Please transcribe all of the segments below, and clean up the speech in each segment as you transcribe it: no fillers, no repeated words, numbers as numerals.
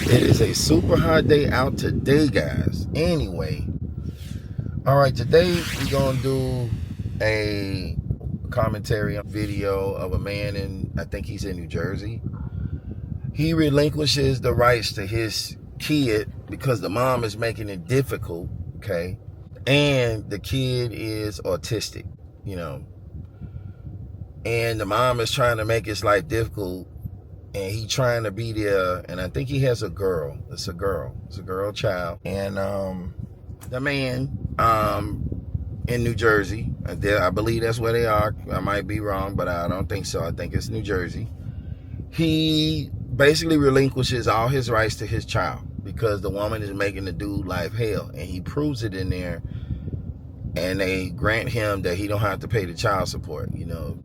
It is a super hot day out today, guys. Anyway, all right, today we're gonna do a commentary video of a man in, I think he's in New Jersey. He relinquishes the rights to his kid because the mom is making it difficult, okay? And the kid is autistic, you know. And the mom is trying to make his life difficult, and he trying to be there, and I think he has a girl. It's a girl child. And the man in New Jersey, I believe that's where they are. I might be wrong, but I don't think so. I think it's New Jersey. He basically relinquishes all his rights to his child because the woman is making the dude life hell, and he proves it in there, and they grant him that he don't have to pay the child support. You know,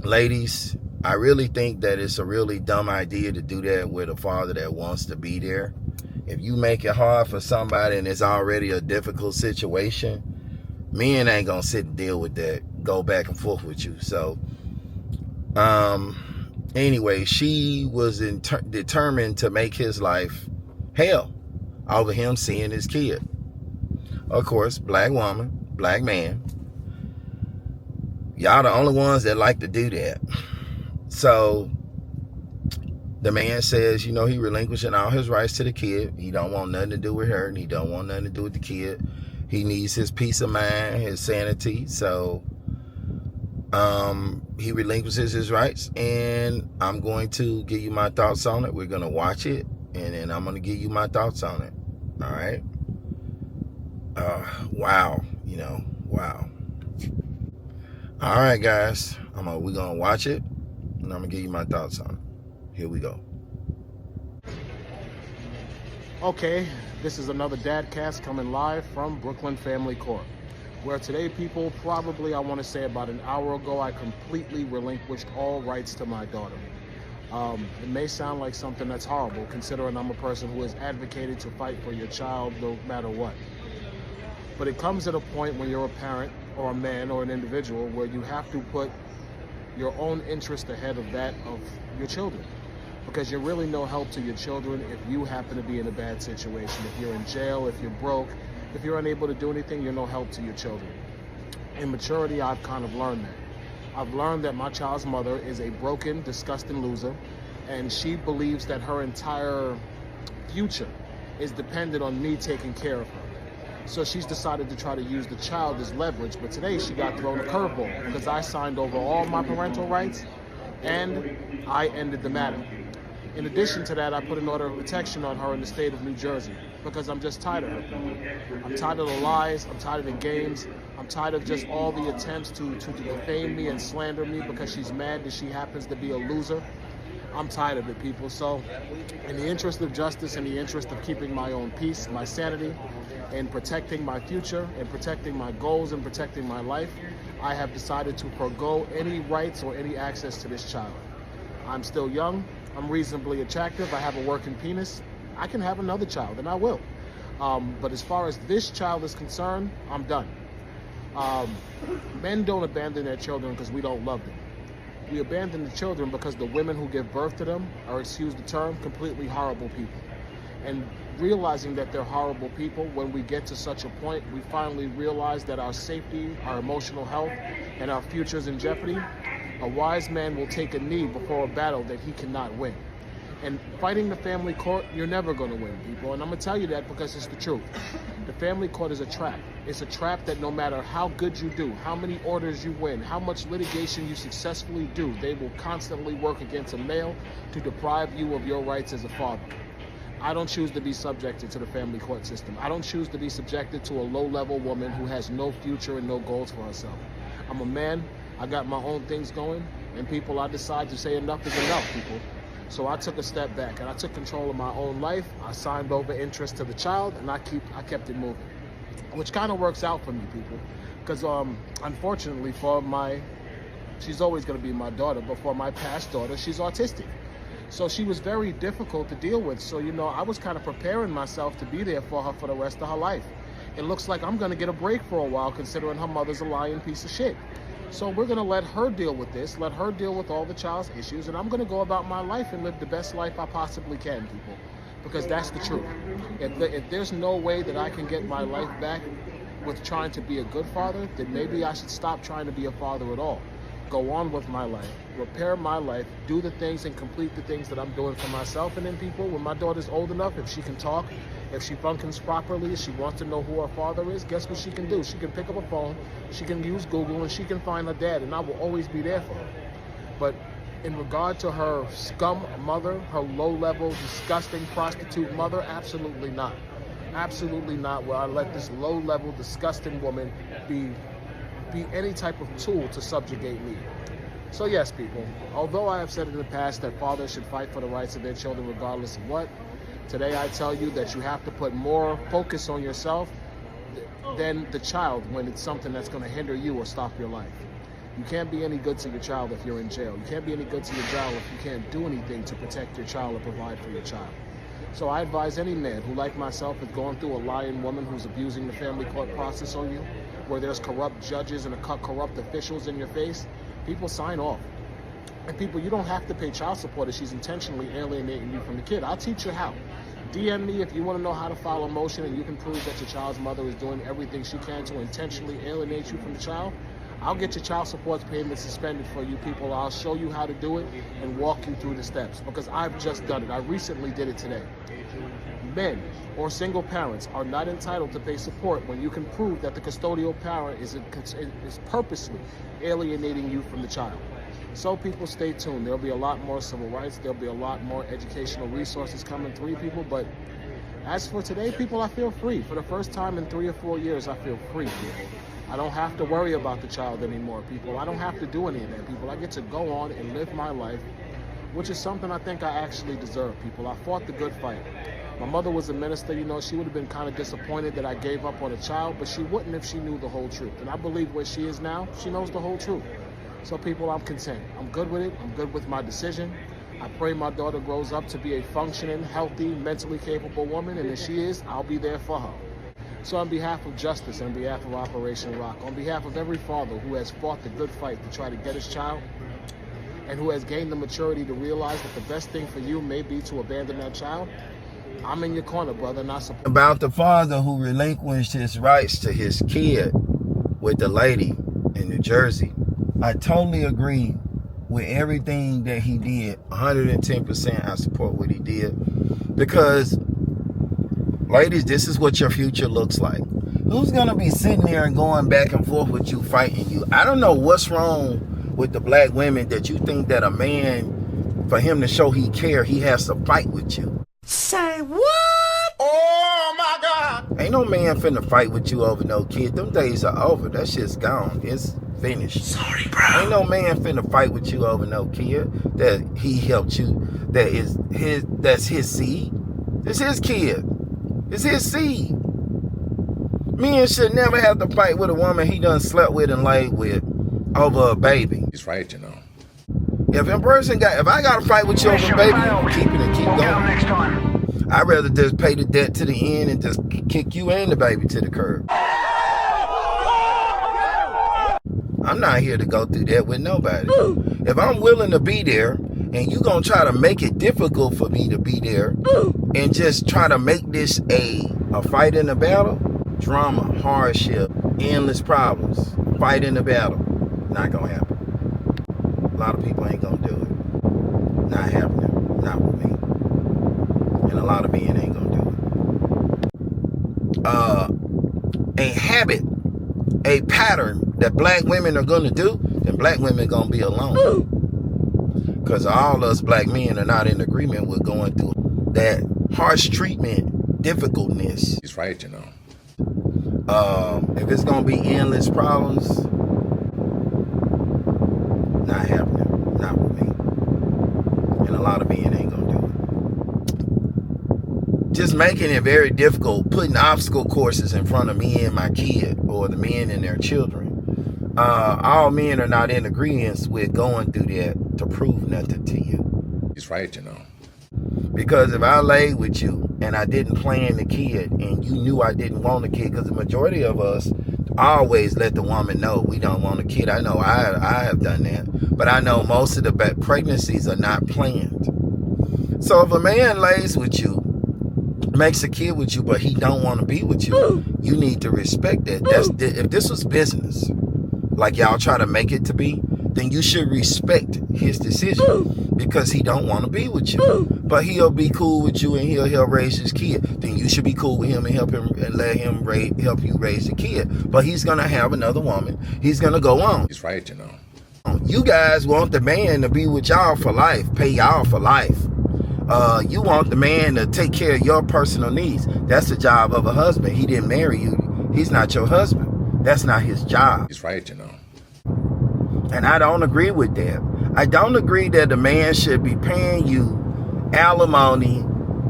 ladies, I really think that it's a really dumb idea to do that with a father that wants to be there. If you make it hard for somebody and it's already a difficult situation, men ain't gonna sit and deal with that, go back and forth with you. So anyway, she was determined to make his life hell over him seeing his kid. Of course, black woman, black man, y'all the only ones that like to do that. So the man says, you know, he relinquishing all his rights to the kid. He don't want nothing to do with her, and he don't want nothing to do with the kid. He needs his peace of mind, his sanity. So he relinquishes his rights, and I'm going to give you my thoughts on it. We're going to watch it, and then I'm going to give you my thoughts on it. All right? Wow. You know, wow. All right, guys. We're going to watch it, and I'm going to give you my thoughts on it. Here we go. Okay, this is another Dadcast coming live from Brooklyn Family Court, where today, people, probably I want to say about an hour ago, I completely relinquished all rights to my daughter. It may sound like something that's horrible, considering I'm a person who has advocated to fight for your child no matter what. But it comes at a point when you're a parent or a man or an individual where you have to put your own interest ahead of that of your children. Because you're really no help to your children if you happen to be in a bad situation. If you're in jail, if you're broke, if you're unable to do anything, you're no help to your children. In maturity, I've kind of learned that. I've learned that my child's mother is a broken, disgusting loser, and she believes that her entire future is dependent on me taking care of her. So she's decided to try to use the child as leverage, but today she got thrown a curveball because I signed over all my parental rights and I ended the matter. In addition to that, I put an order of protection on her in the state of New Jersey because I'm just tired of her. I'm tired of the lies, I'm tired of the games, I'm tired of just all the attempts to defame me and slander me because she's mad that she happens to be a loser. I'm tired of it, people. So in the interest of justice, in the interest of keeping my own peace, my sanity, and protecting my future, and protecting my goals, and protecting my life, I have decided to forego any rights or any access to this child. I'm still young, I'm reasonably attractive, I have a working penis, I can have another child, and I will. But as far as this child is concerned, I'm done. Men don't abandon their children because we don't love them. We abandon the children because the women who give birth to them are, excuse the term, completely horrible people. And realizing that they're horrible people, when we get to such a point, we finally realize that our safety, our emotional health, and our future is in jeopardy. A wise man will take a knee before a battle that he cannot win. And fighting the family court, you're never going to win, people. And I'm going to tell you that because it's the truth. The family court is a trap. It's a trap that no matter how good you do, how many orders you win, how much litigation you successfully do, they will constantly work against a male to deprive you of your rights as a father. I don't choose to be subjected to the family court system. I don't choose to be subjected to a low-level woman who has no future and no goals for herself. I'm a man. I got my own things going. And people, I decide to say enough is enough, people. So I took a step back and I took control of my own life. I signed over interest to the child, and I kept it moving, which kind of works out for me, people. Because unfortunately she's always going to be my daughter, but for my past daughter, she's autistic. So she was very difficult to deal with. So, you know, I was kind of preparing myself to be there for her for the rest of her life. It looks like I'm going to get a break for a while, considering her mother's a lying piece of shit. So we're going to let her deal with this, let her deal with all the child's issues, and I'm going to go about my life and live the best life I possibly can, people. because that's the truth. If there's no way that I can get my life back with trying to be a good father, then maybe I should stop trying to be a father at all. Go on with my life, repair my life, do the things and complete the things that I'm doing for myself. And then people, when my daughter's old enough, if she can talk, if she functions properly, if she wants to know who her father is, guess what she can do? She can pick up a phone, she can use Google, and she can find her dad, and I will always be there for her. But in regard to her scum mother, her low-level, disgusting prostitute mother, absolutely not. Absolutely not will I let this low-level, disgusting woman be any type of tool to subjugate me. So yes, people, although I have said in the past that fathers should fight for the rights of their children regardless of what, today I tell you that you have to put more focus on yourself than the child when it's something that's going to hinder you or stop your life. You can't be any good to your child if you're in jail. You can't be any good to your child if you can't do anything to protect your child or provide for your child. So I advise any man who, like myself, has gone through a lying woman who's abusing the family court process on you, where there's corrupt judges and corrupt officials in your face, people sign off. And people, you don't have to pay child support if she's intentionally alienating you from the kid. I'll teach you how. DM me if you want to know how to file a motion and you can prove that your child's mother is doing everything she can to intentionally alienate you from the child. I'll get your child support payment suspended for you people. I'll show you how to do it and walk you through the steps, because I've just done it. I recently did it today. Men or single parents are not entitled to pay support when you can prove that the custodial parent is purposely alienating you from the child. So people, stay tuned. There'll be a lot more civil rights. There'll be a lot more educational resources coming through, people. But as for today, people, I feel free. For the first time in 3 or 4 years, I feel free, people. I don't have to worry about the child anymore, people. I don't have to do any of that, people. I get to go on and live my life, which is something I think I actually deserve, people. I fought the good fight. My mother was a minister, you know. She would have been kind of disappointed that I gave up on a child, but she wouldn't if she knew the whole truth. And I believe where she is now, she knows the whole truth. So people, I'm content. I'm good with it. I'm good with my decision. I pray my daughter grows up to be a functioning, healthy, mentally capable woman, and if she is, I'll be there for her. So on behalf of justice, on behalf of Operation Rock, on behalf of every father who has fought the good fight to try to get his child, and who has gained the maturity to realize that the best thing for you may be to abandon that child, I'm in your corner, brother, and I support. About the father who relinquished his rights to his kid with the lady in New Jersey, I totally agree with everything that he did. 110% I support what he did, because ladies, this is what your future looks like. Who's going to be sitting there and going back and forth with you, fighting you? I don't know what's wrong with the black women that you think that a man, for him to show he care, he has to fight with you. Say what? Oh my God. Ain't no man finna fight with you over no kid. Them days are over. That shit's gone. It's finished. Sorry, bro. Ain't no man finna fight with you over no kid that he helped you. That's his seed. It's his kid. It's his seed. Men should never have to fight with a woman he done slept with and laid with over a baby. He's right, you know. If I got to fight with you over a baby, keep it and keep going. I'd rather just pay the debt to the end and just kick you and the baby to the curb. I'm not here to go through that with nobody. If I'm willing to be there and you gonna try to make it difficult for me to be there and just try to make this a fight in a battle, drama, hardship, endless problems, fight in the battle, not gonna happen. A lot of people ain't gonna do it. Not happening. Not with me. And a lot of men ain't gonna do it. A habit, a pattern that black women are gonna do, then black women gonna be alone. Because all us black men are not in agreement with going through that harsh treatment, difficultness. He's right, you know. If it's gonna be endless problems, not happening. Not with me. And a lot of men ain't gonna do it. Just making it very difficult, putting obstacle courses in front of me and my kid, or the men and their children. All men are not in agreement with going through that to prove nothing to you. He's right, you know. Because if I laid with you and I didn't plan the kid and you knew I didn't want a kid, because the majority of us always let the woman know we don't want a kid. I know I have done that, but I know most of the pregnancies are not planned. So if a man lays with you makes a kid with you, but he don't want to be with you, you need to respect that. If this was business, like y'all try to make it to be, then you should respect his decision because he don't want to be with you. But he'll be cool with you and he'll help raise his kid. Then you should be cool with him and help him and let him help you raise the kid. But he's gonna have another woman. He's gonna go on. He's right, you know. You guys want the man to be with y'all for life, pay y'all for life. You want the man to take care of your personal needs. That's the job of a husband. He didn't marry you. He's not your husband. That's not his job. He's right, you know. And I don't agree with that. I don't agree that the man should be paying you alimony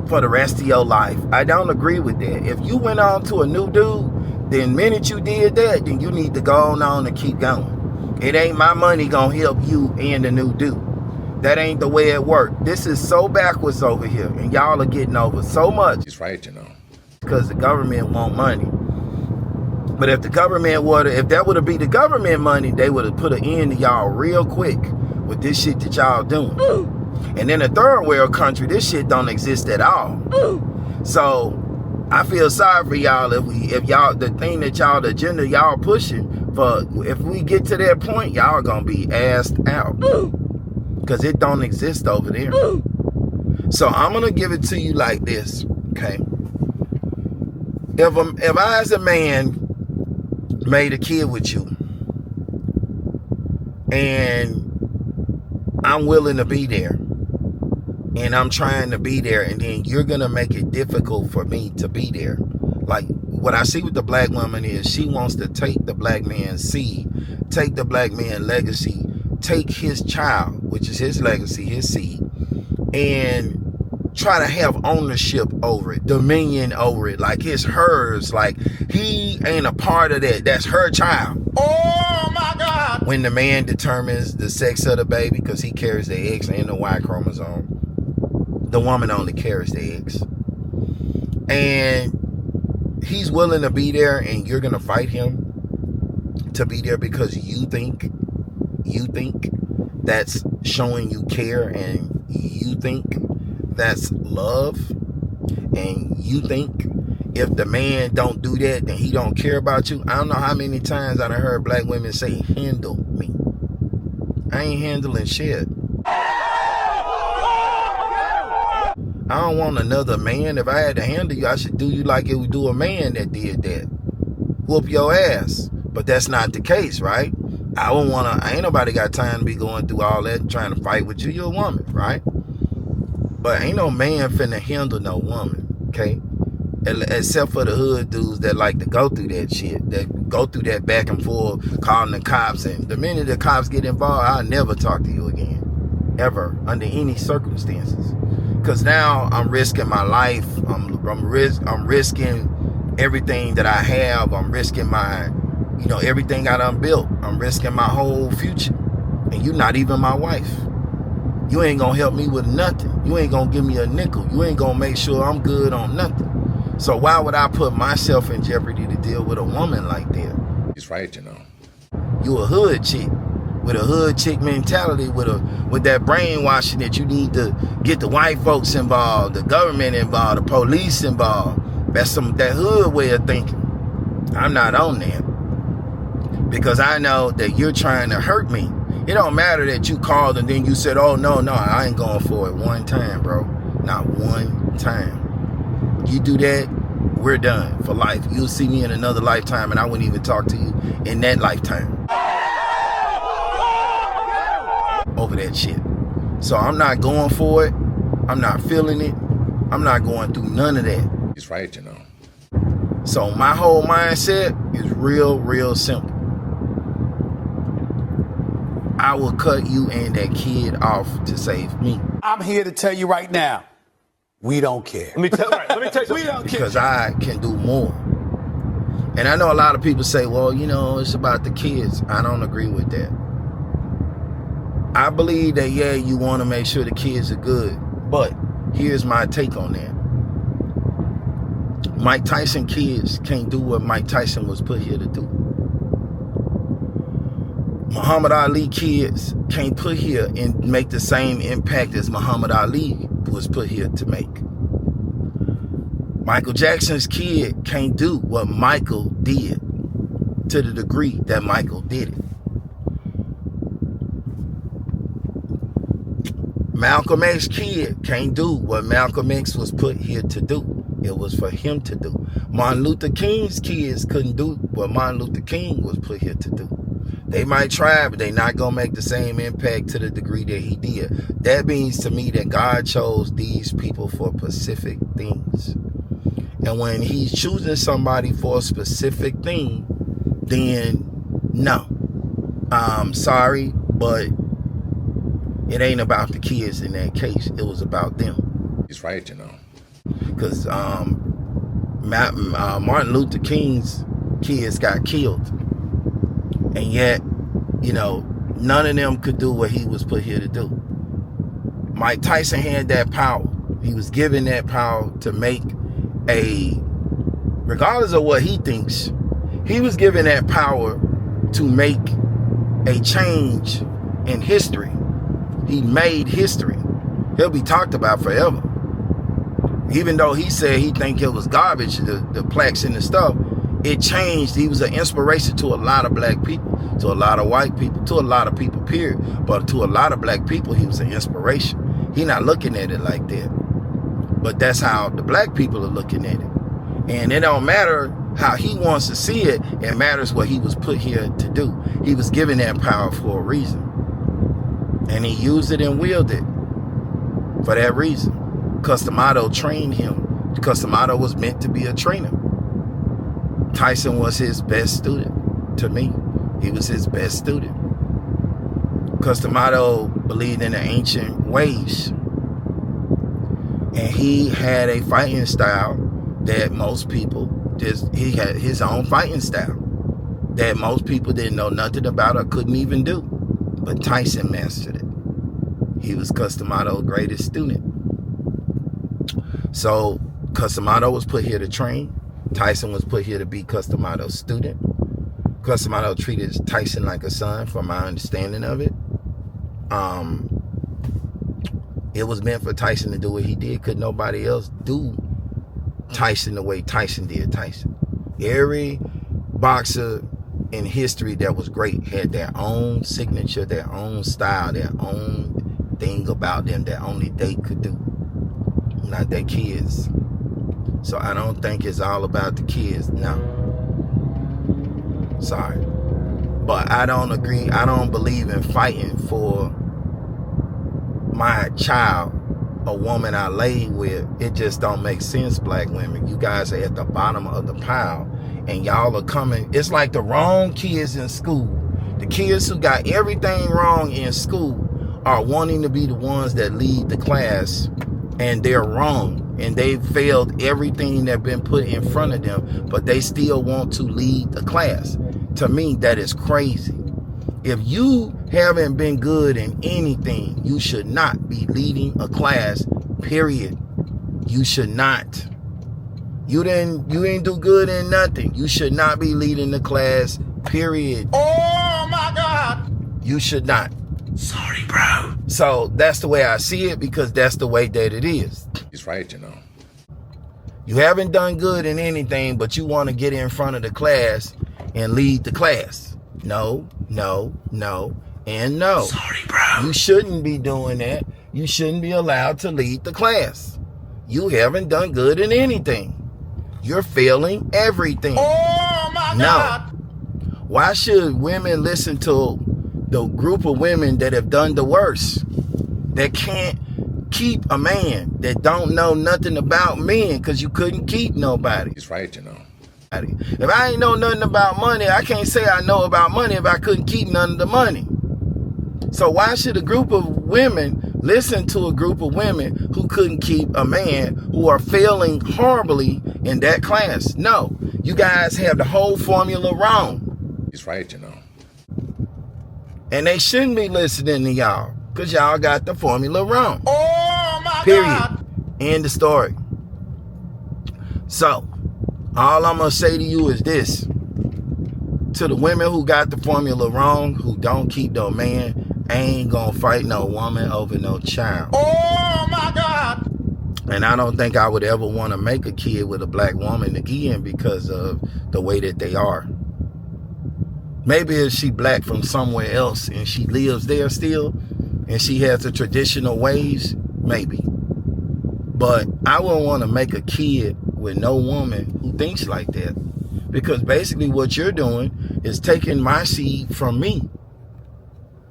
for the rest of your life. I don't agree with that. If you went on to a new dude, then the minute you did that, then you need to go on and keep going. It ain't my money gonna help you and the new dude. That ain't the way it worked. This is so backwards over here, and y'all are getting over so much. He's right, you know. Because the government want money. But if the government if that would have been the government money, they would have put an end to y'all real quick with this shit that y'all doing. And in a third world country, this shit don't exist at all. So I feel sorry for y'all if y'all, the thing that y'all, the agenda y'all pushing for, if we get to that point, y'all gonna be assed out. Because it don't exist over there. So I'm gonna give it to you like this, okay? If I as a man made a kid with you and I'm willing to be there and I'm trying to be there, and then you're gonna make it difficult for me to be there. Like what I see with the black woman is she wants to take the black man's seed, take the black man's legacy, take his child, which is his legacy, his seed, and try to have ownership over it, dominion over it, like it's hers, like he ain't a part of that. That's her child. Oh my God. When the man determines the sex of the baby, because he carries the X and the Y chromosome, the woman only carries the X. And he's willing to be there, and you're gonna fight him to be there because you think that's showing you care, and you think that's love, and you think if the man don't do that, then he don't care about you. I don't know how many times I done heard black women say, handle me. I ain't handling shit. I don't want another man. If I had to handle you, I should do you like it would do a man that did that. Whoop your ass. But that's not the case, right? Ain't nobody got time to be going through all that trying to fight with you. You're a woman, right? But ain't no man finna handle no woman, okay? Except for the hood dudes that like to go through that shit, that go through that back and forth, calling the cops. And the minute the cops get involved, I'll never talk to you again, ever, under any circumstances. Because now I'm risking my life. I'm risking everything that I have. I'm risking my, everything I done built. I'm risking my whole future. And you're not even my wife. You ain't gonna help me with nothing. You ain't gonna give me a nickel. You ain't gonna make sure I'm good on nothing. So why would I put myself in jeopardy to deal with a woman like that? He's right, you know. You a hood chick with a hood chick mentality, with that brainwashing that you need to get the white folks involved, the government involved, the police involved. That's that hood way of thinking. I'm not on that because I know that you're trying to hurt me. It don't matter that you called and then you said, oh, no, I ain't going for it one time, bro. Not one time. You do that, we're done for life. You'll see me in another lifetime and I wouldn't even talk to you in that lifetime over that shit. So I'm not going for it. I'm not feeling it. I'm not going through none of that. He's right, you know. So my whole mindset is real simple. I will cut you and that kid off to save me. I'm here to tell you right now, we don't care. Let me tell you We don't care. Because I can do more. And I know a lot of people say, well, it's about the kids. I don't agree with that. I believe that, yeah, you want to make sure the kids are good. But here's my take on that. Mike Tyson kids can't do what Mike Tyson was put here to do. Muhammad Ali kids can't put here and make the same impact as Muhammad Ali was put here to make. Michael Jackson's kid can't do what Michael did to the degree that Michael did it. Malcolm X's kid can't do what Malcolm X was put here to do. It was for him to do. Martin Luther King's kids couldn't do what Martin Luther King was put here to do. They might try, but they're not going to make the same impact to the degree that he did. That means to me that God chose these people for specific things. And when he's choosing somebody for a specific thing, then no. I'm sorry, but it ain't about the kids in that case. It was about them. He's right, you know. Because Martin Luther King's kids got killed. And yet, you know, none of them could do what he was put here to do. Mike Tyson had that power. He was given that power to make regardless of what he thinks, he was given that power to make a change in history. He made history. He'll be talked about forever. Even though he said he think it was garbage, the plaques and the stuff, it changed. He was an inspiration to a lot of black people, to a lot of white people, to a lot of people, period. But to a lot of black people, he was an inspiration. He not looking at it like that. But that's how the black people are looking at it. And it don't matter how he wants to see it. It matters what he was put here to do. He was given that power for a reason. And he used it and wielded it for that reason. Cus D'Amato trained him. Cus D'Amato was meant to be a trainer. Tyson was his best student. To me, he was his best student. Cus D'Amato believed in the ancient ways. And he had a fighting style that most people he had his own fighting style that most people didn't know nothing about or couldn't even do. But Tyson mastered it. He was Cus D'Amato's greatest student. So Cus D'Amato was put here to train. Tyson was put here to be Cus D'Amato's student. Cus D'Amato treated Tyson like a son, from my understanding of it. It was meant for Tyson to do what he did. Could nobody else do Tyson the way Tyson did Tyson? Every boxer in history that was great had their own signature, their own style, their own thing about them that only they could do, not their kids. So I don't think it's all about the kids. No. Sorry. But I don't agree. I don't believe in fighting for my child, a woman I laid with. It just don't make sense, black women. You guys are at the bottom of the pile and y'all are coming. It's like the wrong kids in school. The kids who got everything wrong in school are wanting to be the ones that lead the class, and they're wrong. And they've failed everything that's been put in front of them, but they still want to lead the class. To me, that is crazy. If you haven't been good in anything, you should not be leading a class, period. You should not. You didn't do good in nothing. You should not be leading the class, period. Oh my God. You should not. Sorry, bro. So that's the way I see it, because that's the way that it is. He's right, you know. You haven't done good in anything, but you want to get in front of the class and lead the class. No, no, no, and no. Sorry, bro. You shouldn't be doing that. You shouldn't be allowed to lead the class. You haven't done good in anything. You're failing everything. Oh my God. Why should women listen to the group of women that have done the worst, that can't keep a man, that don't know nothing about men, because you couldn't keep nobody? He's right, you know. If I ain't know nothing about money, I can't say I know about money if I couldn't keep none of the money. So why should a group of women listen to a group of women who couldn't keep a man, who are failing horribly in that class? No, you guys have the whole formula wrong. He's right, you know. And they shouldn't be listening to y'all, because y'all got the formula wrong. Oh my Period. God. End of story. So, all I'm going to say to you is this. To the women who got the formula wrong, who don't keep no man, ain't going to fight no woman over no child. Oh my God. And I don't think I would ever want to make a kid with a black woman again because of the way that they are. Maybe if she black from somewhere else and she lives there still and she has the traditional ways, maybe. But I wouldn't want to make a kid with no woman who thinks like that. Because basically what you're doing is taking my seed from me.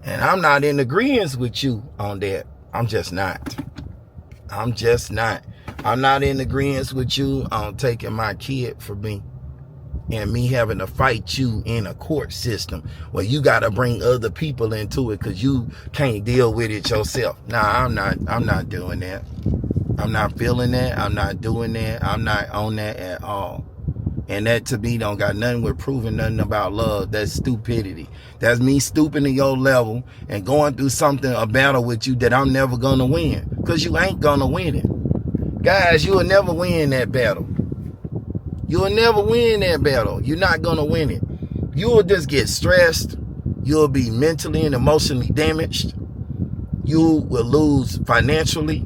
And I'm not in agreement with you on that. I'm just not. I'm not in agreement with you on taking my kid from me. And me having to fight you in a court system where you got to bring other people into it because you can't deal with it yourself. Nah, I'm not doing that. I'm not feeling that. I'm not doing that. I'm not on that at all. And that to me don't got nothing with proving nothing about love. That's stupidity. That's me stooping to your level and going through a battle with you that I'm never going to win. Because you ain't going to win it. Guys, you will never win that battle. You will never win that battle. You're not going to win it. You will just get stressed. You'll be mentally and emotionally damaged. You will lose financially.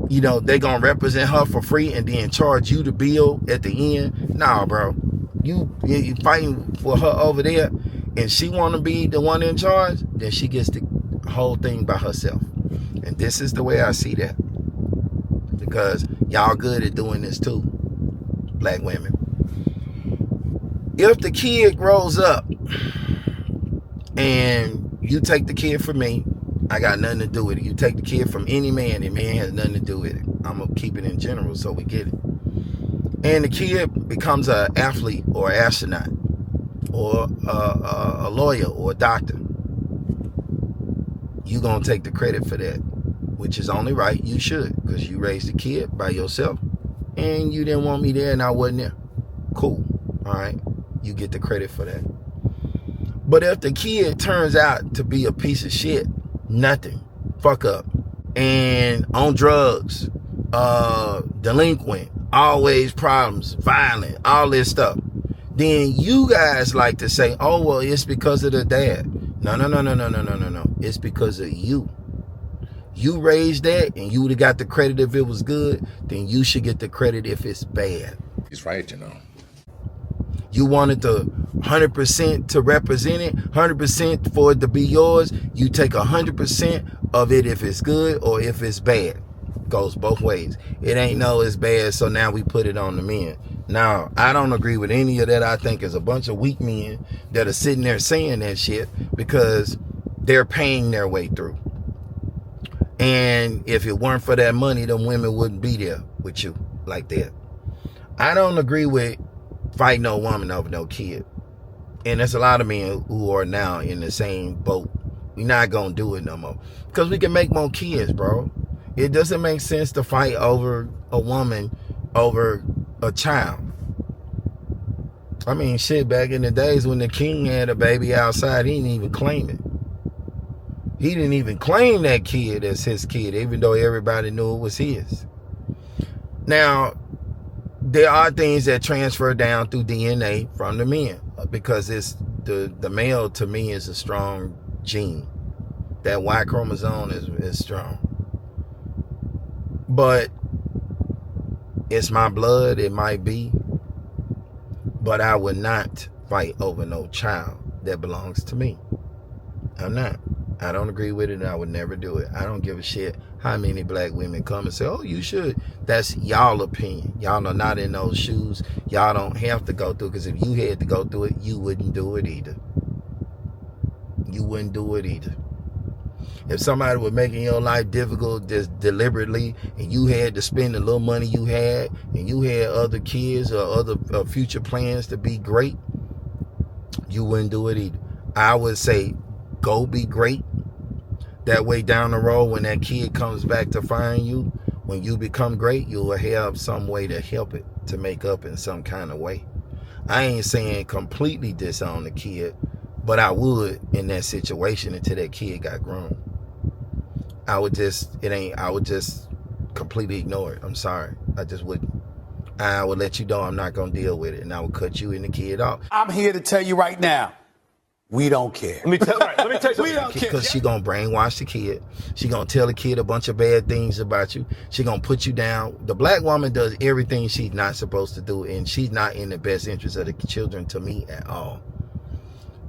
You know, they're going to represent her for free and then charge you the bill at the end. Nah, bro. You fighting for her over there and she want to be the one in charge, then she gets the whole thing by herself. And this is the way I see that. Because y'all good at doing this too. Black women. If the kid grows up and you take the kid from me, I got nothing to do with it. You take the kid from any man, and man has nothing to do with it. I'm going to keep it in general so we get it. And the kid becomes an athlete or an astronaut or a lawyer or a doctor. You're going to take the credit for that, which is only right. You should, because you raised the kid by yourself. And you didn't want me there and I wasn't there. Cool. All right. You get the credit for that. But if the kid turns out to be a piece of shit, nothing, fuck up, and on drugs, delinquent, always problems, violent, all this stuff, then you guys like to say, oh, well, it's because of the dad. No. It's because of you. You raised that and you would have got the credit if it was good, then you should get the credit if it's bad. He's right, you know. You wanted the 100% to represent it, 100% for it to be yours. You take 100% of it if it's good or if it's bad. Goes both ways. It ain't no it's bad, so now we put it on the men. Now, I don't agree with any of that. I think it's a bunch of weak men that are sitting there saying that shit because they're paying their way through. And if it weren't for that money, them women wouldn't be there with you like that. I don't agree with fighting no woman over no kid. And there's a lot of men who are now in the same boat. We're not going to do it no more. Because we can make more kids, bro. It doesn't make sense to fight over a woman over a child. I mean, shit, back in the days when the king had a baby outside, he didn't even claim it. He didn't even claim that kid as his kid, even though everybody knew it was his. Now, there are things that transfer down through DNA from the men because it's the male to me is a strong gene. That Y chromosome is strong. But it's my blood, it might be. But I would not fight over no child that belongs to me. I'm not. I don't agree with it and I would never do it. I don't give a shit how many black women come and say, oh, you should. That's y'all opinion. Y'all are not in those shoes. Y'all don't have to go through it because if you had to go through it, you wouldn't do it either. You wouldn't do it either. If somebody was making your life difficult just deliberately and you had to spend the little money you had and you had other kids or other future plans to be great, you wouldn't do it either. I would say, go be great. That way down the road when that kid comes back to find you, when you become great, you'll have some way to help it, to make up in some kind of way. I ain't saying completely disown the kid, but I would in that situation until that kid got grown. I would just completely ignore it. I'm sorry. I just wouldn't. I would let you know I'm not going to deal with it and I would cut you and the kid off. I'm here to tell you right now, We don't care. Let me tell you something. We don't care. Because she gonna brainwash the kid. She gonna tell the kid a bunch of bad things about you. She gonna put you down. The black woman does everything she's not supposed to do, and she's not in the best interest of the children to me at all.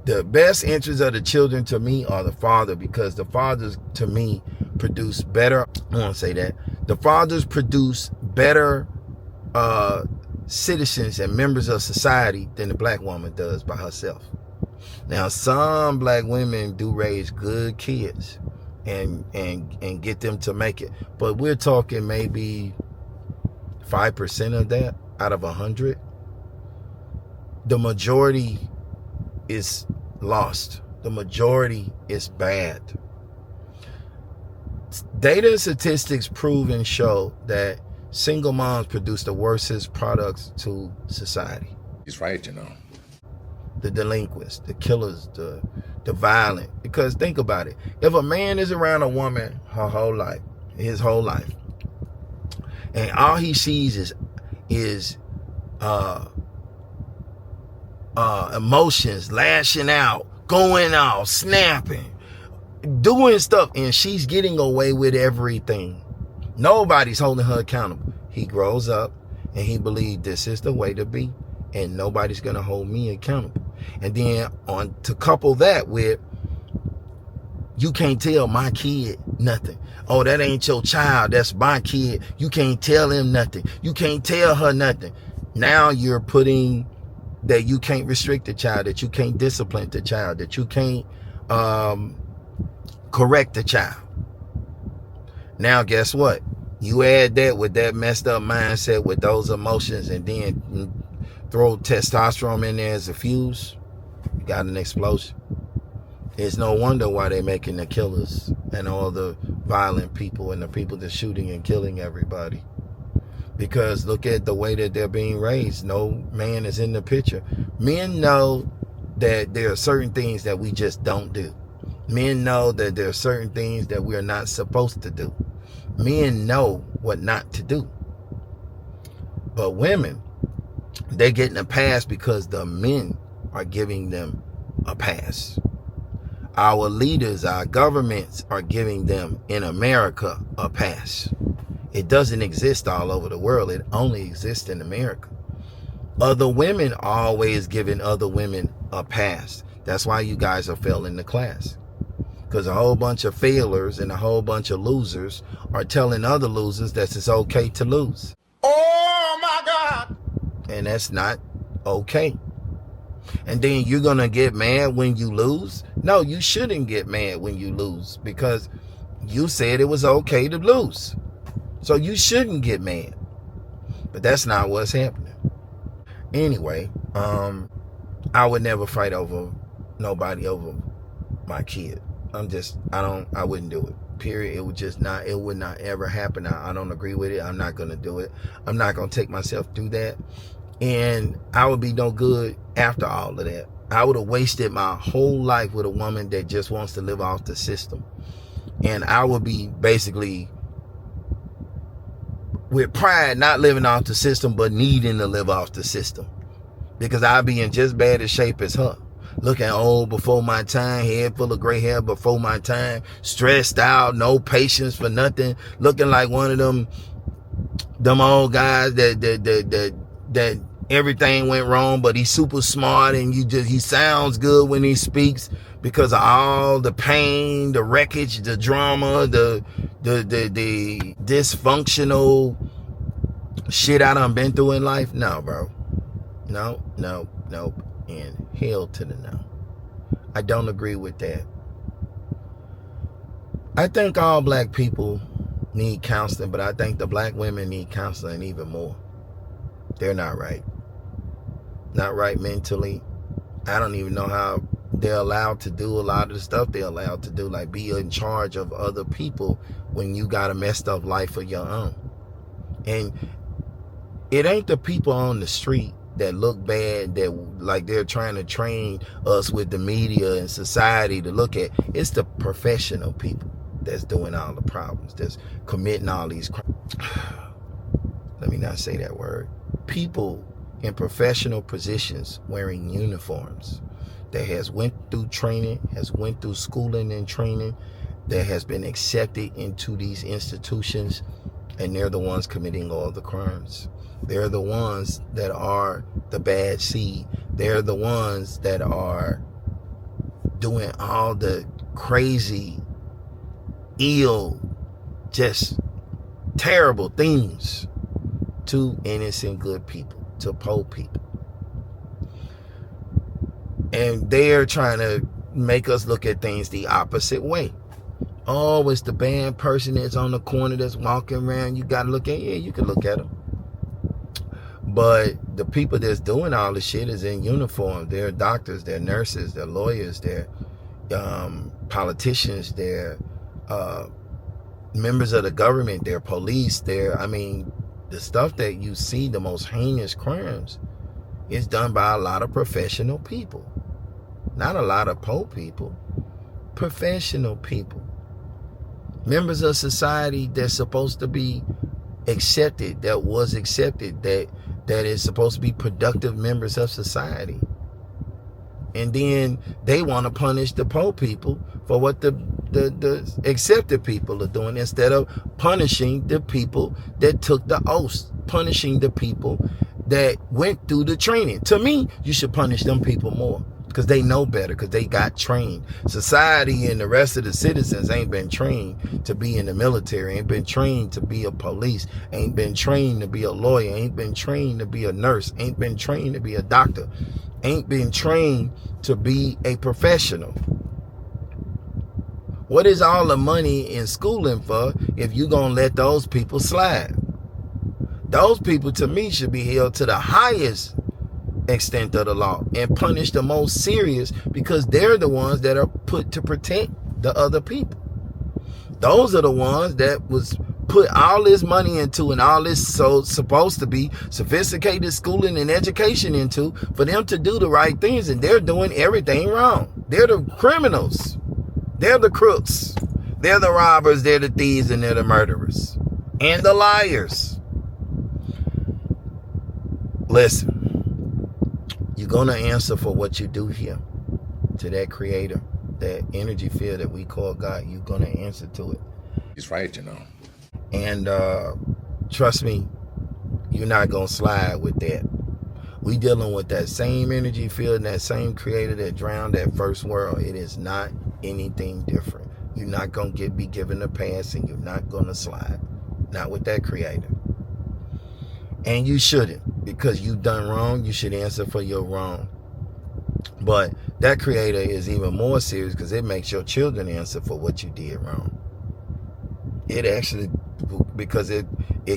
The best interests of the children to me are the father, because the fathers to me produce better. I want to say that the fathers produce better citizens and members of society than the black woman does by herself. Now, some black women do raise good kids and get them to make it, but we're talking maybe 5% of that out of 100. The majority is lost. The majority is bad. Data and statistics prove and show that single moms produce the worstest products to society. He's right, you know. The delinquents, the killers, the violent. Because think about it. If a man is around a woman his whole life, and all he sees is emotions, lashing out, going out, snapping, doing stuff, and she's getting away with everything, nobody's holding her accountable. He grows up and he believes this is the way to be, and nobody's gonna hold me accountable. And then on to couple that with, you can't tell my kid nothing. Oh, that ain't your child, that's my kid. You can't tell him nothing. You can't tell her nothing. Now you're putting that you can't restrict the child, that you can't discipline the child, that you can't correct the child. Now guess what? You add that with that messed up mindset, with those emotions, and then throw testosterone in there as a fuse, you got an explosion. It's no wonder why they're making the killers and all the violent people and the people that's shooting and killing everybody. Because look at the way that they're being raised. No man is in the picture. Men know that there are certain things that we just don't do. Men know that there are certain things that we're not supposed to do. Men know what not to do. But women, they're getting a pass because the men are giving them a pass. Our leaders, our governments are giving them, in America, a pass. It doesn't exist all over the world. It only exists in America. Other women are always giving other women a pass. That's why you guys are failing the class. Because a whole bunch of failures and a whole bunch of losers are telling other losers that it's okay to lose. Oh my God! And that's not okay. And then you're going to get mad when you lose? No, you shouldn't get mad when you lose, because you said it was okay to lose. So you shouldn't get mad. But that's not what's happening. Anyway, I would never fight over nobody over my kid. I wouldn't do it. Period. It would not ever happen. I don't agree with it. I'm not going to do it. I'm not going to take myself through that. And I would be no good after all of that. I would have wasted my whole life with a woman that just wants to live off the system. And I would be basically, with pride, not living off the system, but needing to live off the system. Because I'd be in just bad a shape as her. Looking old before my time, head full of gray hair before my time, stressed out, no patience for nothing, looking like one of them old guys that everything went wrong, but he's super smart and he sounds good when he speaks because of all the pain, the wreckage, the drama, the dysfunctional shit I done been through in life. No, bro. No. And hell to the no. I don't agree with that. I think all black people need counseling, but I think the black women need counseling even more. They're not right. Not right mentally. I don't even know how they're allowed to do a lot of the stuff they're allowed to do, like be in charge of other people when you got a messed up life of your own. And it ain't the people on the street that look bad, that like they're trying to train us with the media and society to look at. It's the professional people that's doing all the problems, that's committing all these crimes. Let me not say that word. People in professional positions wearing uniforms that has went through training, has went through schooling and training, that has been accepted into these institutions, and they're the ones committing all the crimes. They're the ones that are the bad seed. They're the ones that are doing all the crazy, ill, just terrible things to innocent good people, to poor people. And they're trying to make us look at things the opposite way. Oh, it's the bad person that's on the corner that's walking around. You got to look at, yeah, you can look at them. But the people that's doing all the shit is in uniform. They're doctors, they're nurses, they're lawyers, they're politicians, they're members of the government, they're police, the stuff that you see, the most heinous crimes, is done by a lot of professional people. Not a lot of poor people. Professional people. Members of society that's supposed to be accepted, that was accepted, that is supposed to be productive members of society. And then they want to punish the poor people for what the accepted people are doing, instead of punishing the people that took the oath, punishing the people that went through the training. To me, you should punish them people more, because they know better, because they got trained. Society and the rest of the citizens ain't been trained to be in the military, ain't been trained to be a police, ain't been trained to be a lawyer, ain't been trained to be a nurse, ain't been trained to be a doctor, ain't been trained to be a professional. What is all the money in schooling for if you gonna let those people slide? Those people, to me, should be held to the highest extent of the law and punished the most serious, because they're the ones that are put to protect the other people. Those are the ones that was put all this money into and all this supposed to be sophisticated schooling and education into for them to do the right things, and they're doing everything wrong. They're the criminals. They're the crooks. They're the robbers. They're the thieves, and they're the murderers and the liars. Listen, you're going to answer for what you do here to that creator, that energy field that we call God. You're going to answer to it. He's right, you know. And trust me, you're not going to slide with that. We dealing with that same energy field and that same creator that drowned that first world. It is not anything different. You're not going to be given a pass, and you're not going to slide. Not with that creator. And you shouldn't, because you've done wrong. You should answer for your wrong. But that creator is even more serious, because it makes your children answer for what you did wrong. It actually, because it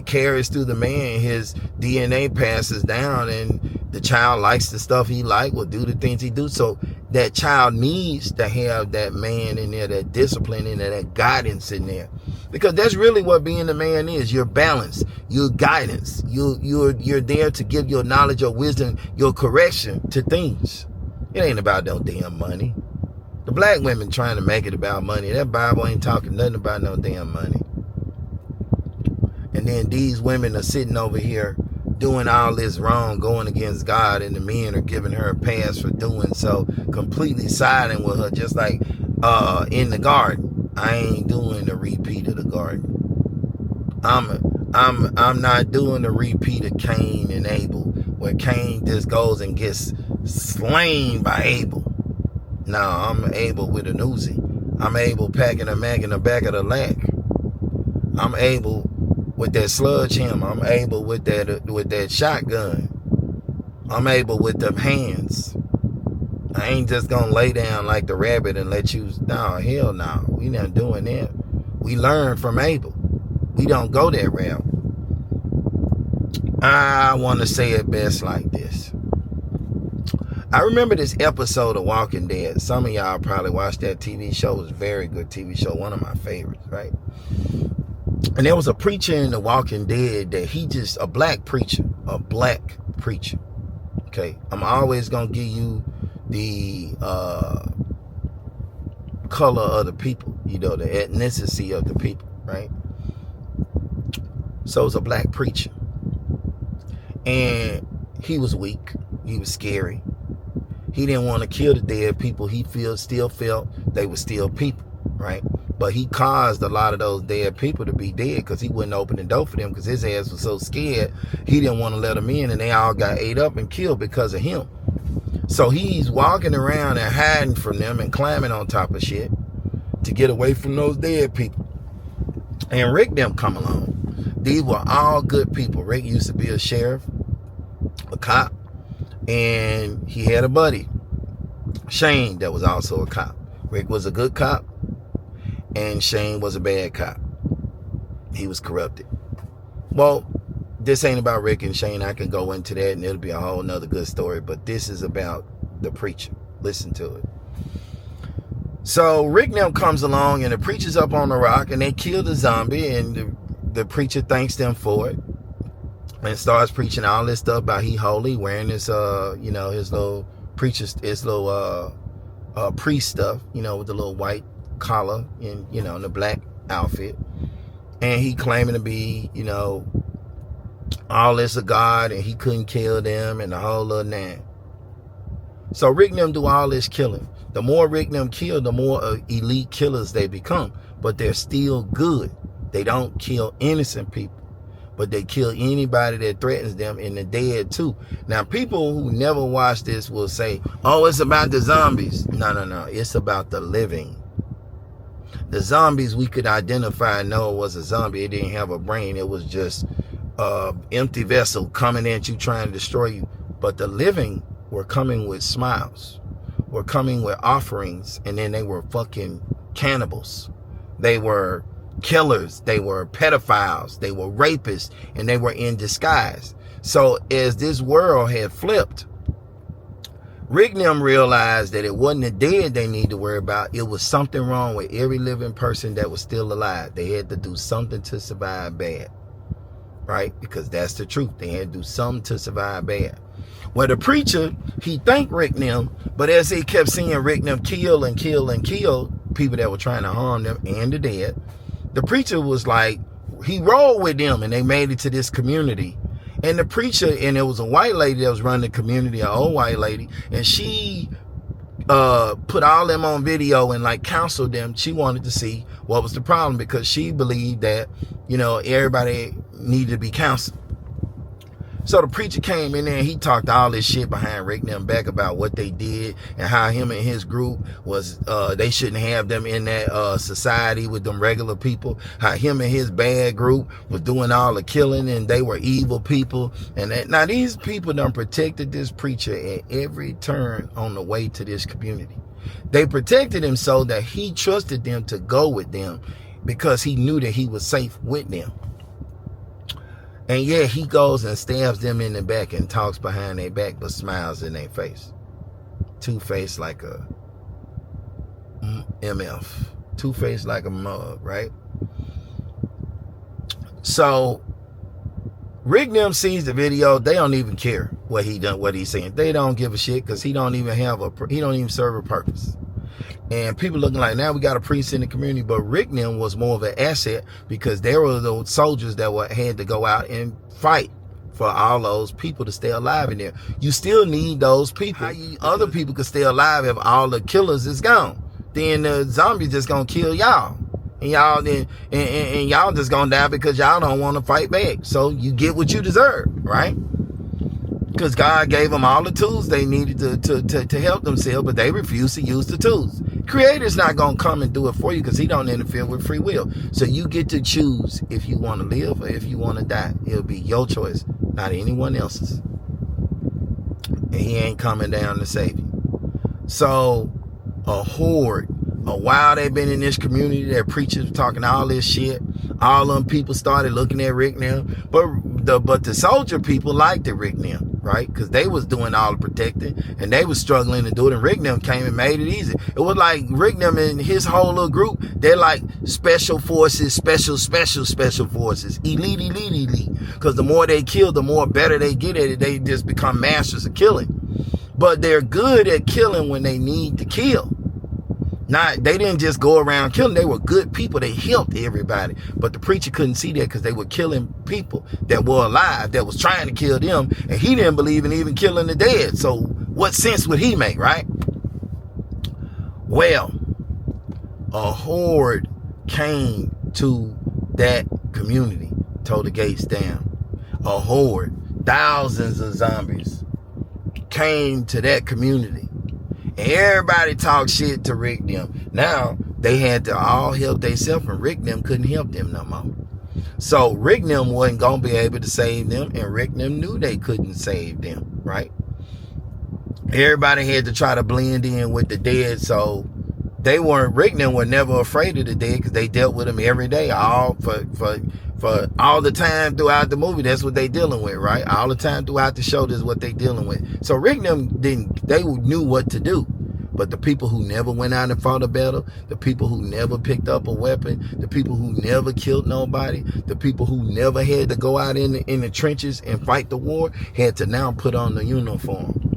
carries through the man, his DNA passes down, and the child likes the stuff he like, will do the things he do. So that child needs to have that man in there, that discipline in there, that guidance in there. Because that's really what being a man is. Your balance, your guidance. You're there to give your knowledge, your wisdom, your correction to things. It ain't about no damn money. The black women trying to make it about money. That Bible ain't talking nothing about no damn money. And then these women are sitting over here doing all this wrong, going against God, and the men are giving her a pass for doing so, completely siding with her, just like in the garden. I ain't doing the repeat of the garden. I'm not doing the repeat of Cain and Abel, where Cain just goes and gets slain by Abel. No, I'm Abel with an Uzi. I'm Abel packing a Mac in the back of the lack. I'm Abel with that sledgehammer. I'm Abel with that shotgun. I'm Abel with them hands. I ain't just gonna lay down like the rabbit and let you. No, hell no. We not doing that. We learn from Abel. We don't go that route. I want to say it best like this. I remember this episode of Walking Dead. Some of y'all probably watched that TV show. It was a very good TV show. One of my favorites, right? And there was a preacher in The Walking Dead that a black preacher. Okay. I'm always going to give you the color of the people, the ethnicity of the people, right? So it was a black preacher. And he was weak. He was scary. He didn't want to kill the dead people. He still felt they were still people, right? But he caused a lot of those dead people to be dead because he wouldn't open the door for them because his ass was so scared he didn't want to let them in, and they all got ate up and killed because of him. So he's walking around and hiding from them and climbing on top of shit to get away from those dead people. And Rick them come along. These were all good people. Rick used to be a sheriff, a cop, and he had a buddy, Shane, that was also a cop. Rick was a good cop, and Shane was a bad cop. He was corrupted. Well, this ain't about Rick and Shane. I can go into that and it'll be a whole nother good story, but this is about the preacher. Listen to it. So Rick now comes along and the preacher's up on the rock and they kill the zombie, and the preacher thanks them for it and starts preaching all this stuff about he holy, wearing this his little preacher's, his little priest stuff, with the little white collar and the black outfit, and he claiming to be all this of God, and he couldn't kill them and the whole little nine. So Rick and them do all this killing. The more Rick and them kill, the more elite killers they become, but they're still good. They don't kill innocent people, but they kill anybody that threatens them, and the dead too. Now, people who never watch this will say, oh, it's about the zombies. No. It's about the living. The zombies we could identify and know it was a zombie. It didn't have a brain. It was just empty vessel coming at you trying to destroy you. But the living were coming with smiles, were coming with offerings, and then they were fucking cannibals. They were killers, they were pedophiles, they were rapists, and they were in disguise. So as this world had flipped, Rick and them realized that it wasn't the dead they need to worry about. It was something wrong with every living person that was still alive. They had to do something to survive bad, right? Because that's the truth. They had to do something to survive bad. Well, the preacher, he thanked Rick and them, but as he kept seeing Rick and them kill and kill and kill people that were trying to harm them and the dead, the preacher was like, he rolled with them, and they made it to this community. And the preacher, and it was a white lady that was running the community, an old white lady, and she put all them on video and like counseled them. She wanted to see what was the problem because she believed that, everybody needed to be counseled. So the preacher came in there and he talked all this shit behind Rick and them back about what they did and how him and his group was, they shouldn't have them in that society with them regular people. How him and his bad group was doing all the killing and they were evil people. And now these people done protected this preacher at every turn on the way to this community. They protected him so that he trusted them to go with them because he knew that he was safe with them. And yeah, he goes and stabs them in the back and talks behind their back, but smiles in their face. Two-faced like a MF. Two-faced like a mug, right? So Rick them sees the video. They don't even care what he done, what he's saying. They don't give a shit because he don't even serve a purpose. And people looking like, now we got a priest in the community, but Rick and them was more of an asset because they were those soldiers that had to go out and fight for all those people to stay alive in there. You still need those people. Other people could stay alive if all the killers is gone. Then the zombies just gonna kill y'all. And y'all and y'all just gonna die because y'all don't want to fight back. So you get what you deserve, right? Because God gave them all the tools they needed to help themselves, but they refused to use the tools. Creator's not going to come and do it for you because he don't interfere with free will. So you get to choose if you want to live or if you want to die. It'll be your choice, not anyone else's. And he ain't coming down to save you. So a horde, a while they've been in this community, their preachers talking all this shit. All them people started looking at Rick now, but the soldier people liked it, Rick now, right? Because they was doing all the protecting and they was struggling to do it, and Rick them came and made it easy. It was like Rick them and his whole little group, they're like special forces, special forces, elite. Because the more they kill, the more better they get at it. They just become masters of killing. But they're good at killing when they need to kill. They didn't just go around killing. They were good people. They helped everybody. But the preacher couldn't see that because they were killing people that were alive, that was trying to kill them. And he didn't believe in even killing the dead. So what sense would he make, right? Well, a horde came to that community, tore the gates down. A horde, thousands of zombies came to that community. And everybody talked shit to Rick them. Now, they had to all help themselves, and Rick them couldn't help them no more. So Rick them wasn't going to be able to save them, and Rick them knew they couldn't save them, right? Everybody had to try to blend in with the dead, so they weren't, Rick them were never afraid of the dead because they dealt with them every day, all for all the time throughout the movie. That's what they dealing with, right? All the time throughout the show, that's what they dealing with. So Rick them they knew what to do. But the people who never went out and fought a battle, the people who never picked up a weapon, the people who never killed nobody, the people who never had to go out in the trenches and fight the war, had to now put on the uniform.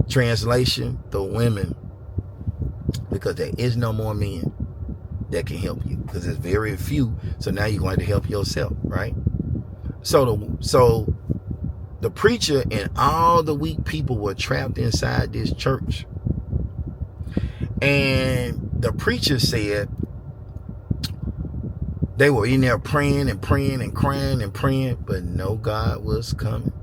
Translation, the women. Because there is no more men that can help you. Because there's very few. So now you're going to help yourself, right? So the preacher and all the weak people were trapped inside this church. And the preacher said they were in there praying and praying and crying and praying, but no God was coming.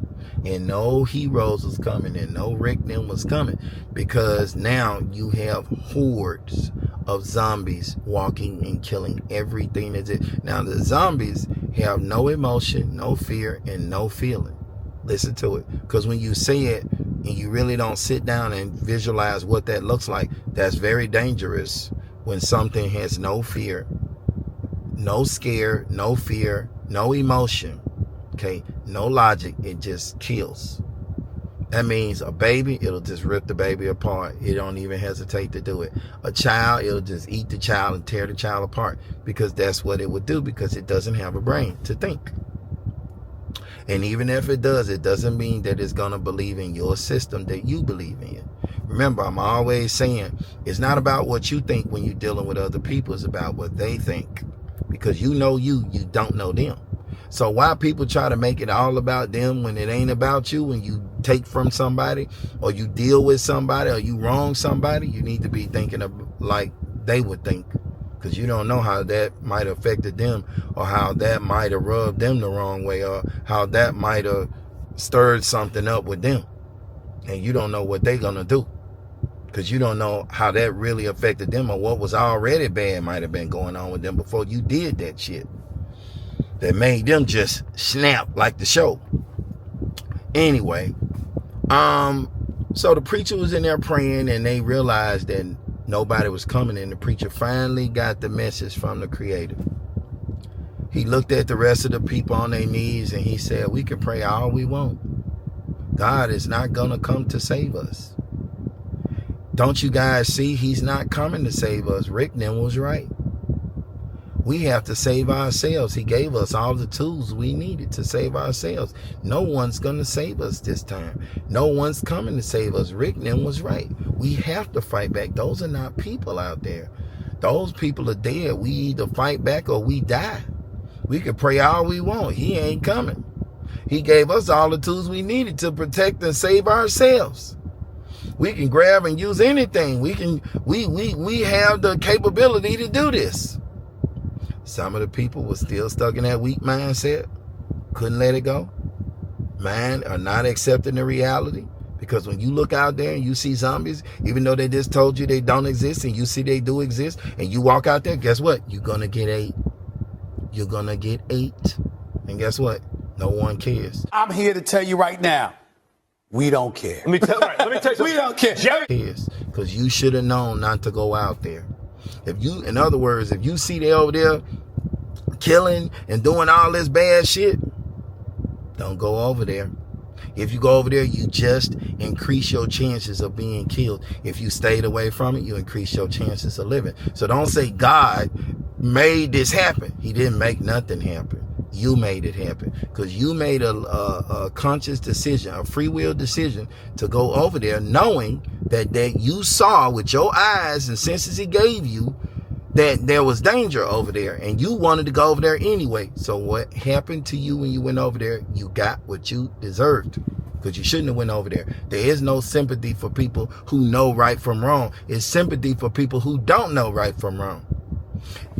And no heroes was coming, and no Rick them was coming, because now you have hordes of zombies walking and killing everything that's it. Now the zombies have no emotion, no fear, and no feeling. Listen to it, because when you say it and you really don't sit down and visualize what that looks like, that's very dangerous. When something has no fear, no scare, no fear, no emotion, okay, no logic, it just kills. That means a baby, it'll just rip the baby apart. It don't even hesitate to do it. A child, it'll just eat the child and tear the child apart, because that's what it would do, because it doesn't have a brain to think. And even if it does, it doesn't mean that it's going to believe in your system that you believe in. Remember, I'm always saying, it's not about what you think when you're dealing with other people. It's about what they think. Because you know you don't know them. So why people try to make it all about them when it ain't about you? When you take from somebody, or you deal with somebody, or you wrong somebody, you need to be thinking of like they would think. Because you don't know how that might have affected them, or how that might have rubbed them the wrong way, or how that might have stirred something up with them. And you don't know what they're going to do, because you don't know how that really affected them, or what was already bad might have been going on with them before you did that shit that made them just snap like the show. Anyway, so the preacher was in there praying, and they realized that nobody was coming, and the preacher finally got the message from the Creator. He looked at the rest of the people on their knees, and he said, we can pray all we want. God is not going to come to save us. Don't you guys see he's not coming to save us? Rick then was right. We have to save ourselves. He gave us all the tools we needed to save ourselves. No one's going to save us this time. No one's coming to save us. Rick then was right. We have to fight back. Those are not people out there. Those people are dead. We either fight back or we die. We can pray all we want. He ain't coming. He gave us all the tools we needed to protect and save ourselves. We can grab and use anything. We have the capability to do this. Some of the people were still stuck in that weak mindset, couldn't let it go. Mine are not accepting the reality, because when you look out there and you see zombies, even though they just told you they don't exist, and you see they do exist, and you walk out there, guess what? You're going to get ate. You're going to get ate. And guess what? No one cares. I'm here to tell you right now, we don't care. Let me tell you. We don't care. Because you should have known not to go out there. In other words, if you see they over there killing and doing all this bad shit, don't go over there. If you go over there, you just increase your chances of being killed. If you stayed away from it, you increase your chances of living. So don't say God made this happen. He didn't make nothing happen. You made it happen, because you made a conscious decision, a free will decision to go over there, knowing that you saw with your eyes and senses he gave you that there was danger over there, and you wanted to go over there anyway. So what happened to you when you went over there? You got what you deserved. because you shouldn't have went over there. There is no sympathy for people who know right from wrong. It's sympathy for people who don't know right from wrong.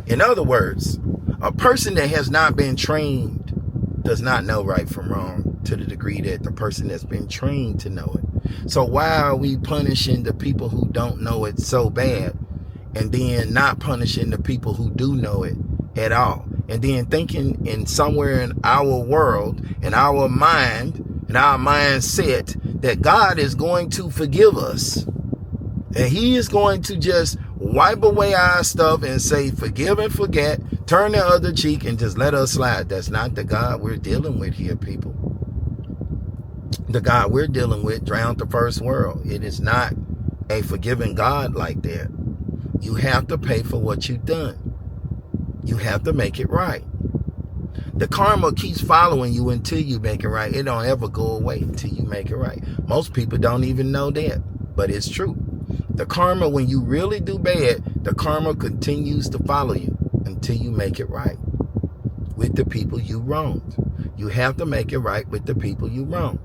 In other words, a person that has not been trained does not know right from wrong to the degree that the person that's been trained to know it. So why are we punishing the people who don't know it so bad, and then not punishing the people who do know it at all? And then thinking in somewhere in our world, in our mind, in our mindset, that God is going to forgive us. And he is going to just wipe away our stuff and say, forgive and forget, turn the other cheek and just let us slide. That's not the God we're dealing with here, people. The God we're dealing with drowned the first world. It is not a forgiving God like that. You have to pay for what you've done. You have to make it right. The karma keeps following you until you make it right. It don't ever go away until you make it right. Most people don't even know that, but it's true. The karma, when you really do bad, the karma continues to follow you until you make it right with the people you wronged. You have to make it right with the people you wronged.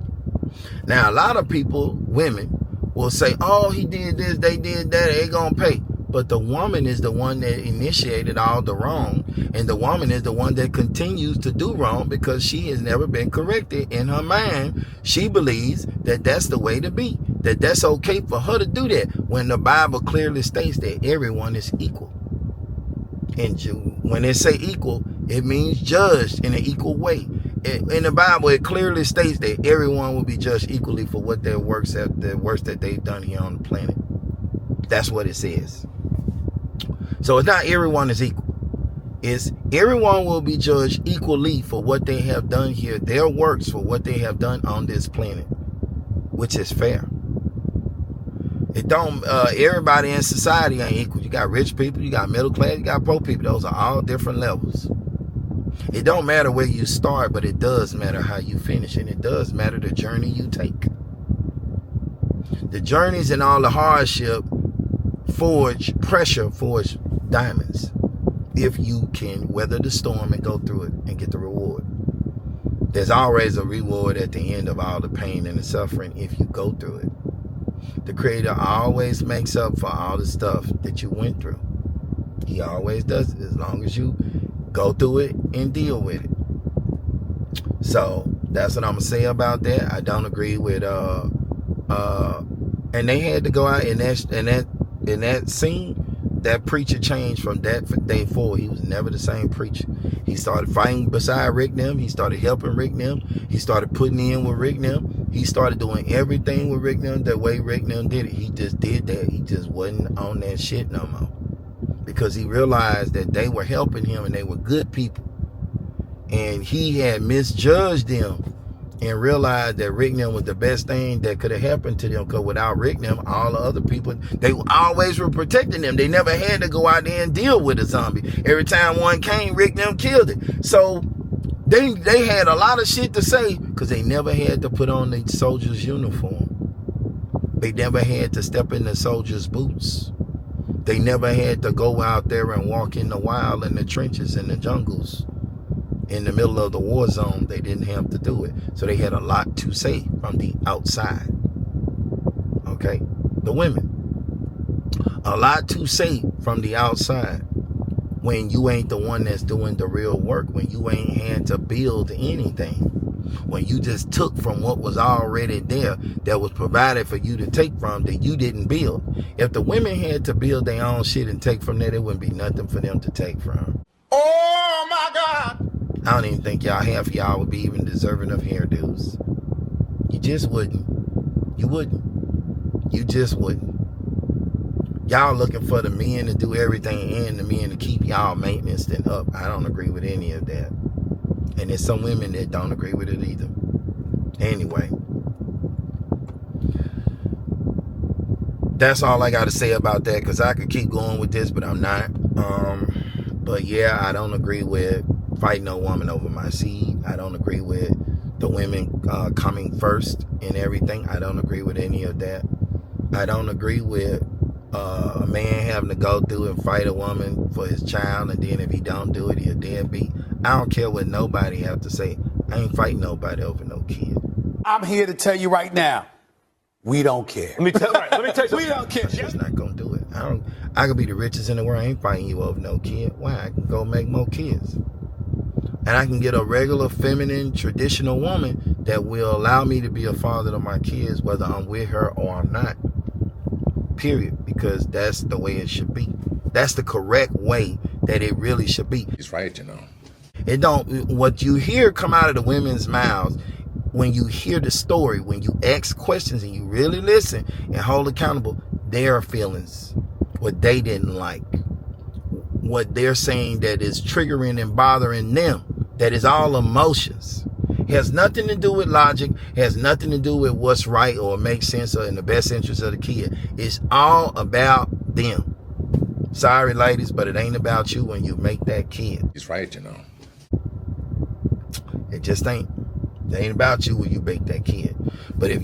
Now, a lot of people, women, will say, oh, he did this, they did that, they gonna pay. But the woman is the one that initiated all the wrong. And the woman is the one that continues to do wrong because she has never been corrected in her mind. She believes that that's the way to be, that that's okay for her to do that, when the Bible clearly states that everyone is equal. And when they say equal, it means judged in an equal way. In the Bible, it clearly states that everyone will be judged equally for what their works, the works that they've done here on the planet. That's what it says. So it's not everyone is equal. It's everyone will be judged equally for what they have done here, their works for what they have done on this planet, which is fair. It don't, everybody in society ain't equal. You got rich people, you got middle class, you got poor people. Those are all different levels. It don't matter where you start, but it does matter how you finish. And it does matter the journey you take. The journeys and all the hardship forge diamonds. If you can weather the storm and go through it and get the reward. There's always a reward at the end of all the pain and the suffering if you go through it. The Creator always makes up for all the stuff that you went through. He always does it as long as you go through it and deal with it. So that's what I'm gonna say about that. I don't agree with and they had to go out in that scene. That preacher changed from that day forward. He was never the same preacher. He started fighting beside Rick Nim. He started helping Rick Nim. He started putting in with Rick Nim. He started doing everything with Rick Nim the way Rick Nim did it. He just did that. He just wasn't on that shit no more. Because he realized that they were helping him and they were good people. And he had misjudged them and realized that Rick Nim was the best thing that could have happened to them, because without Rick Nim, all the other people, they always were protecting them. They never had to go out there and deal with a zombie. Every time one came, Rick Nim killed it. So they had a lot of shit to say because they never had to put on the soldier's uniform. They never had to step in the soldier's boots. They never had to go out there and walk in the wild, in the trenches, in the jungles. In the middle of the war zone, they didn't have to do it. So they had a lot to say from the outside. Okay? The women. A lot to say from the outside when you ain't the one that's doing the real work, when you ain't had to build anything, when you just took from what was already there that was provided for you to take from that you didn't build. If the women had to build their own shit and take from that, it wouldn't be nothing for them to take from. Oh my God! I don't even think half of y'all would be even deserving of hairdos. You just wouldn't. You wouldn't. You just wouldn't. Y'all looking for the men to do everything and the men to keep y'all maintenance and up. I don't agree with any of that. And there's some women that don't agree with it either. Anyway. That's all I got to say about that, because I could keep going with this, but I'm not. But yeah, I don't agree with fighting no woman over my seed. I don't agree with the women coming first in everything. I don't agree with any of that. I don't agree with a man having to go through and fight a woman for his child, and then if he don't do it, he'll deadbeat. I don't care what nobody have to say. I ain't fighting nobody over no kid. I'm here to tell you right now, we don't care. Let me tell you something. We don't care. I'm just not gonna do it. I could be the richest in the world. I ain't fighting you over no kid. Why? I can go make more kids. And I can get a regular, feminine, traditional woman that will allow me to be a father to my kids, whether I'm with her or I'm not. Period. Because that's the way it should be. That's the correct way that it really should be. He's right, you know. It don't, what you hear come out of the women's mouths, when you hear the story, when you ask questions and you really listen and hold accountable their feelings, what they didn't like, what they're saying that is triggering and bothering them, that is all emotions. It has nothing to do with logic, has nothing to do with what's right or makes sense or in the best interest of the kid. It's all about them. Sorry, ladies, but it ain't about you when you make that kid. He's right, you know. It just ain't. It ain't about you when you make that kid. But if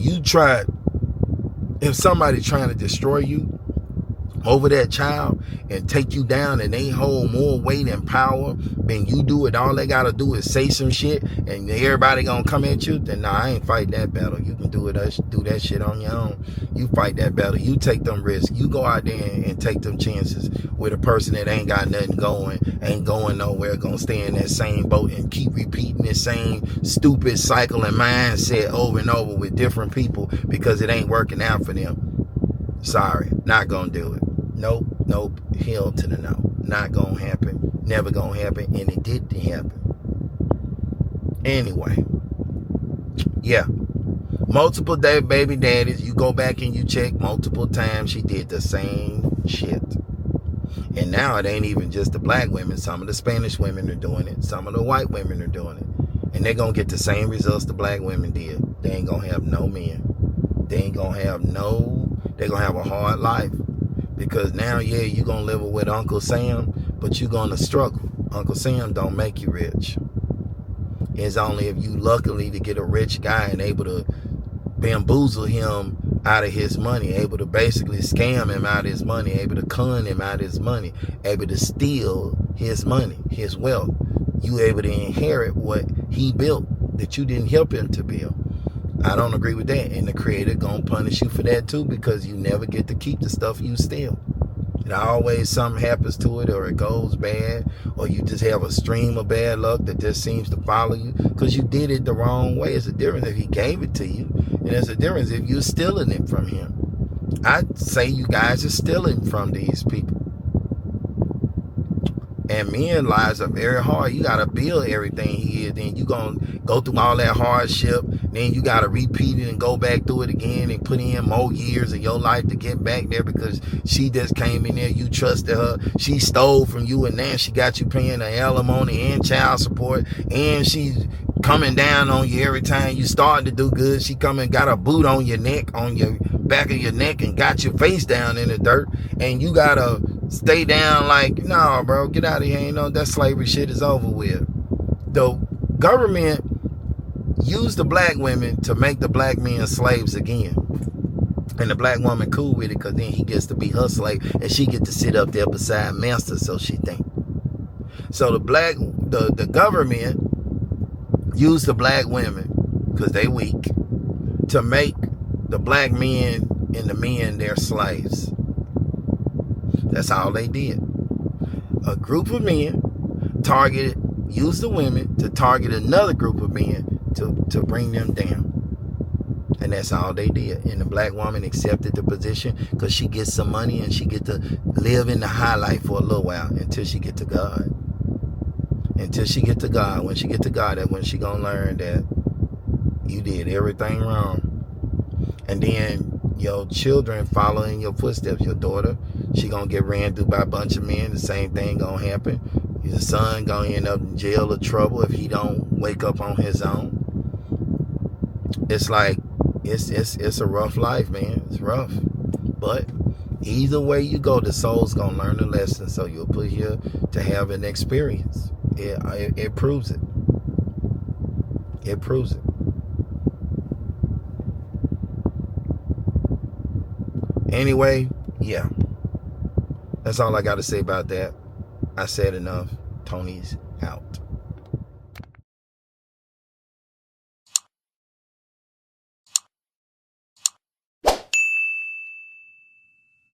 somebody trying to destroy you over that child and take you down and they hold more weight and power than you do it, all they gotta do is say some shit and everybody gonna come at you, then nah, I ain't fight that battle. You can do that shit on your own. You fight that battle. You take them risks. You go out there and take them chances with a person that ain't got nothing going, ain't going nowhere, gonna stay in that same boat and keep repeating the same stupid cycle and mindset over and over with different people because it ain't working out for them. Sorry, not gonna do it. Nope, hell to the no. Not gonna happen, never gonna happen, and it didn't happen. Anyway, yeah. Multiple baby daddies, you go back and you check multiple times, she did the same shit. And now it ain't even just the black women. Some of the Spanish women are doing it. Some of the white women are doing it. And they're gonna get the same results the black women did. They ain't gonna have no men. They're gonna have a hard life. Because now, yeah, you're going to live with Uncle Sam, but you're going to struggle. Uncle Sam don't make you rich. It's only if you luckily to get a rich guy and able to bamboozle him out of his money, able to basically scam him out of his money, able to con him out of his money, able to steal his money, his wealth. You able to inherit what he built that you didn't help him to build. I don't agree with that. And the creator gonna punish you for that too, because you never get to keep the stuff you steal. And always something happens to it, or it goes bad, or you just have a stream of bad luck that just seems to follow you because you did it the wrong way. It's a difference if he gave it to you, and it's a difference if you're stealing it from him. I'd say you guys are stealing from these people. And men lives are very hard. You gotta build everything he is. Then you gonna go through all that hardship. Then you gotta repeat it and go back through it again and put in more years of your life to get back there because she just came in there. You trusted her. She stole from you, and now she got you paying the alimony and child support, and she's coming down on you every time you start to do good. She come and got a boot on your neck, on your back of your neck, and got your face down in the dirt, and you gotta stay down like, nah, bro, get out of here. Ain't no, that slavery shit is over with. The government used the black women to make the black men slaves again. And the black woman cool with it because then he gets to be her slave and she get to sit up there beside master, so she think. So the government used the black women, because they weak, to make the black men and the men their slaves. That's all they did. A group of men used the women to target another group of men to bring them down. And that's all they did. And the black woman accepted the position because she gets some money and she get to live in the high life for a little while until she get to God. Until she get to God. When she get to God, that's when she gonna learn that you did everything wrong. And then your children follow in your footsteps. Your daughter, she gonna get ran through by a bunch of men. The same thing gonna happen. Your son gonna end up in jail or trouble if he don't wake up on his own. It's like, it's a rough life, man. It's rough. But either way you go, the soul's gonna learn a lesson. So you'll put here to have an experience. It proves it. It proves it. Anyway, yeah. That's all I got to say about that. I said enough. Tony's out.